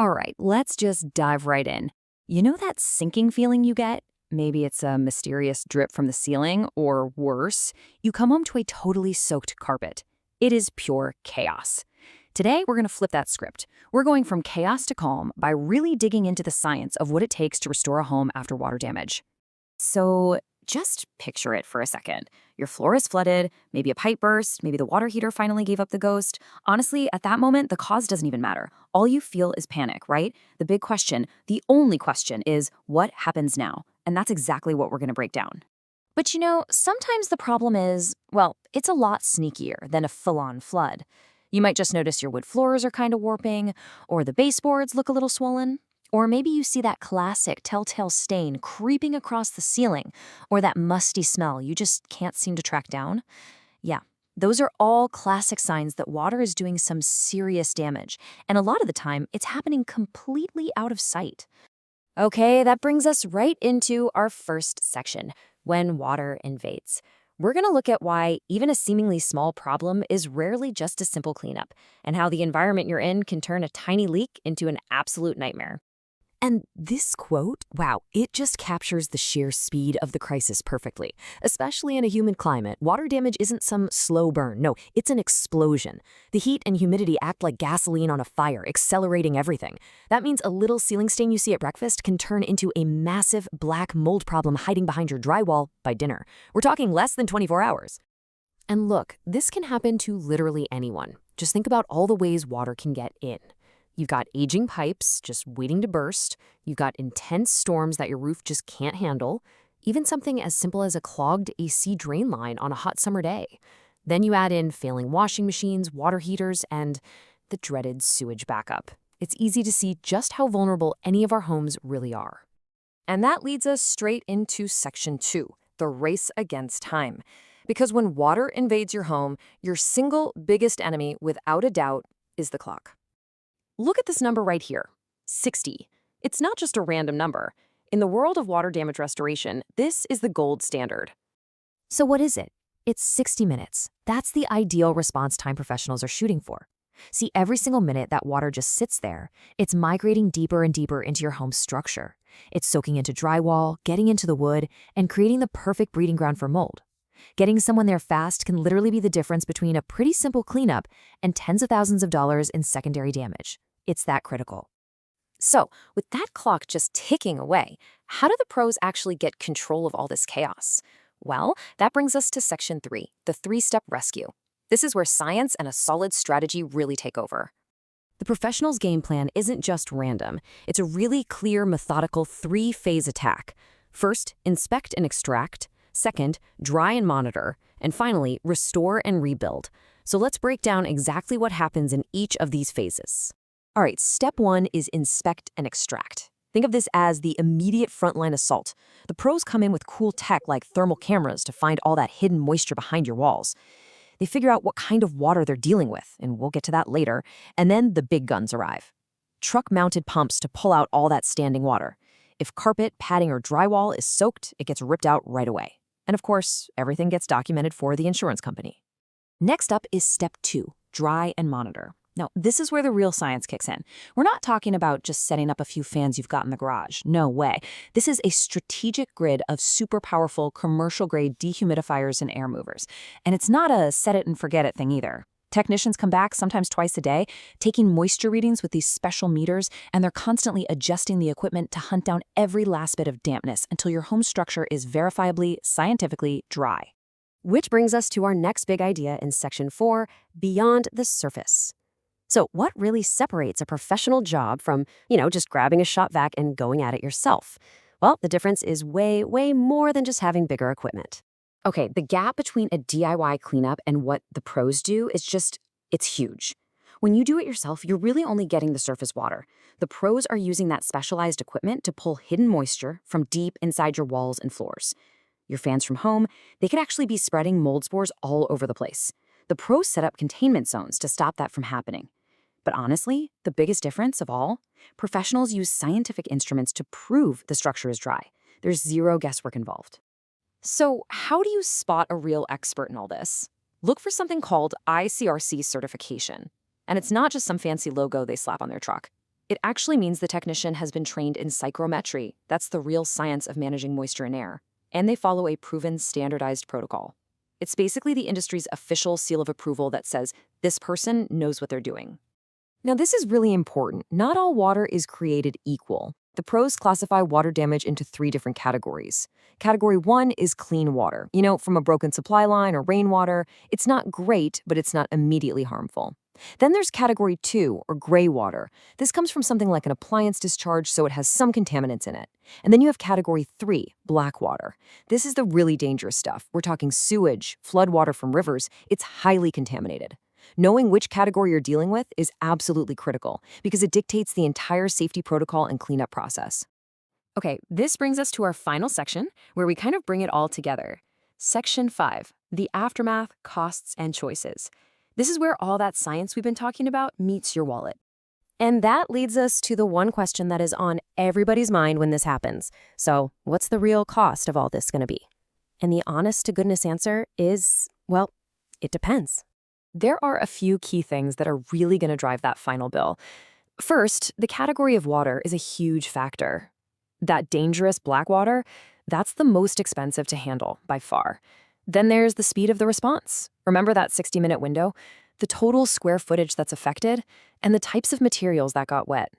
All right, let's just dive right in. You know that sinking feeling you get? Maybe it's a mysterious drip from the ceiling, or worse, you come home to a totally soaked carpet. It is pure chaos. Today, we're going to flip that script. We're going from chaos to calm by really digging into the science of what it takes to restore a home after water damage. So just picture it for a second. Your floor is flooded, maybe a pipe burst, maybe the water heater finally gave up the ghost. Honestly, at that moment, the cause doesn't even matter. All you feel is panic, right? The big question, the only question is, what happens now? And that's exactly what we're going to break down. But sometimes the problem is, well, it's a lot sneakier than a full-on flood. You might just notice your wood floors are kind of warping, or the baseboards look a little swollen. Or maybe you see that classic telltale stain creeping across the ceiling, or that musty smell you just can't seem to track down. Yeah, those are all classic signs that water is doing some serious damage, and a lot of the time, it's happening completely out of sight. Okay, that brings us right into our first section, when water invades. We're going to look at why even a seemingly small problem is rarely just a simple cleanup, and how the environment you're in can turn a tiny leak into an absolute nightmare. And this quote, wow, it just captures the sheer speed of the crisis perfectly. Especially in a humid climate, water damage isn't some slow burn. No, it's an explosion. The heat and humidity act like gasoline on a fire, accelerating everything. That means a little ceiling stain you see at breakfast can turn into a massive black mold problem hiding behind your drywall by dinner. We're talking less than 24 hours. And look, this can happen to literally anyone. Just think about all the ways water can get in. You've got aging pipes just waiting to burst. You've got intense storms that your roof just can't handle. Even something as simple as a clogged AC drain line on a hot summer day. Then you add in failing washing machines, water heaters, and the dreaded sewage backup. It's easy to see just how vulnerable any of our homes really are. And that leads us straight into section 2, the race against time. Because when water invades your home, your single biggest enemy, without a doubt, is the clock. Look at this number right here, 60. It's not just a random number. In the world of water damage restoration, this is the gold standard. So what is it? It's 60 minutes. That's the ideal response time professionals are shooting for. See, every single minute that water just sits there, it's migrating deeper and deeper into your home's structure. It's soaking into drywall, getting into the wood, and creating the perfect breeding ground for mold. Getting someone there fast can literally be the difference between a pretty simple cleanup and tens of thousands of dollars in secondary damage. It's that critical. So, with that clock just ticking away, how do the pros actually get control of all this chaos? Well, that brings us to section 3, the 3-step rescue. This is where science and a solid strategy really take over. The professional's game plan isn't just random. It's a really clear, methodical 3-phase attack. First, inspect and extract. Second, dry and monitor. And finally, restore and rebuild. So let's break down exactly what happens in each of these phases. All right, step 1 is inspect and extract. Think of this as the immediate frontline assault. The pros come in with cool tech like thermal cameras to find all that hidden moisture behind your walls. They figure out what kind of water they're dealing with, and we'll get to that later, and then the big guns arrive. Truck-mounted pumps to pull out all that standing water. If carpet, padding, or drywall is soaked, it gets ripped out right away. And of course, everything gets documented for the insurance company. Next up is step 2, dry and monitor. Now, this is where the real science kicks in. We're not talking about just setting up a few fans you've got in the garage. No way. This is a strategic grid of super powerful commercial-grade dehumidifiers and air movers. And it's not a set-it-and-forget-it thing either. Technicians come back sometimes twice a day, taking moisture readings with these special meters, and they're constantly adjusting the equipment to hunt down every last bit of dampness until your home structure is verifiably, scientifically dry. Which brings us to our next big idea in section 4, beyond the surface. So what really separates a professional job from, just grabbing a shop vac and going at it yourself? Well, the difference is way, way more than just having bigger equipment. Okay, the gap between a DIY cleanup and what the pros do is it's huge. When you do it yourself, you're really only getting the surface water. The pros are using that specialized equipment to pull hidden moisture from deep inside your walls and floors. Your fans from home, they could actually be spreading mold spores all over the place. The pros set up containment zones to stop that from happening. But honestly, the biggest difference of all, professionals use scientific instruments to prove the structure is dry. There's zero guesswork involved. So how do you spot a real expert in all this? Look for something called ICRC certification. And it's not just some fancy logo they slap on their truck. It actually means the technician has been trained in psychrometry. That's the real science of managing moisture in air. And they follow a proven standardized protocol. It's basically the industry's official seal of approval that says this person knows what they're doing. Now, this is really important. Not all water is created equal. The pros classify water damage into 3 different categories. Category 1 is clean water. From a broken supply line or rainwater. It's not great, but it's not immediately harmful. Then there's Category 2, or gray water. This comes from something like an appliance discharge, so it has some contaminants in it. And then you have Category 3, black water. This is the really dangerous stuff. We're talking sewage, floodwater from rivers. It's highly contaminated. Knowing which category you're dealing with is absolutely critical because it dictates the entire safety protocol and cleanup process. Okay, this brings us to our final section where we kind of bring it all together. Section 5, the aftermath, costs, and choices. This is where all that science we've been talking about meets your wallet. And that leads us to the one question that is on everybody's mind when this happens. So, what's the real cost of all this going to be? And the honest-to-goodness answer is, well, it depends. There are a few key things that are really going to drive that final bill. First, the category of water is a huge factor. That dangerous black water, that's the most expensive to handle by far. Then there's the speed of the response. Remember that 60-minute window? The total square footage that's affected, and the types of materials that got wet.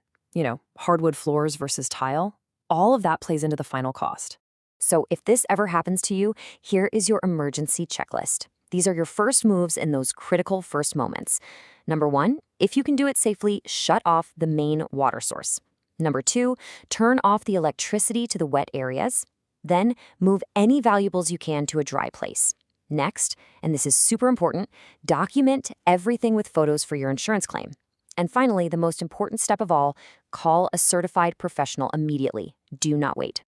Hardwood floors versus tile. All of that plays into the final cost. So if this ever happens to you, here is your emergency checklist. These are your first moves in those critical first moments. Number 1, if you can do it safely, shut off the main water source. Number 2, turn off the electricity to the wet areas. Then move any valuables you can to a dry place. Next, and this is super important, document everything with photos for your insurance claim. And finally, the most important step of all, call a certified professional immediately. Do not wait.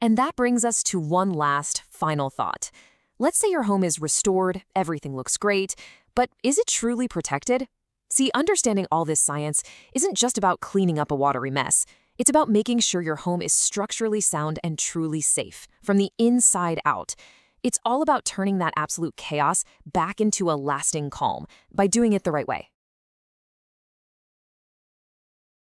And that brings us to one last final thought. Let's say your home is restored, everything looks great, but is it truly protected? See, understanding all this science isn't just about cleaning up a watery mess. It's about making sure your home is structurally sound and truly safe, from the inside out. It's all about turning that absolute chaos back into a lasting calm by doing it the right way.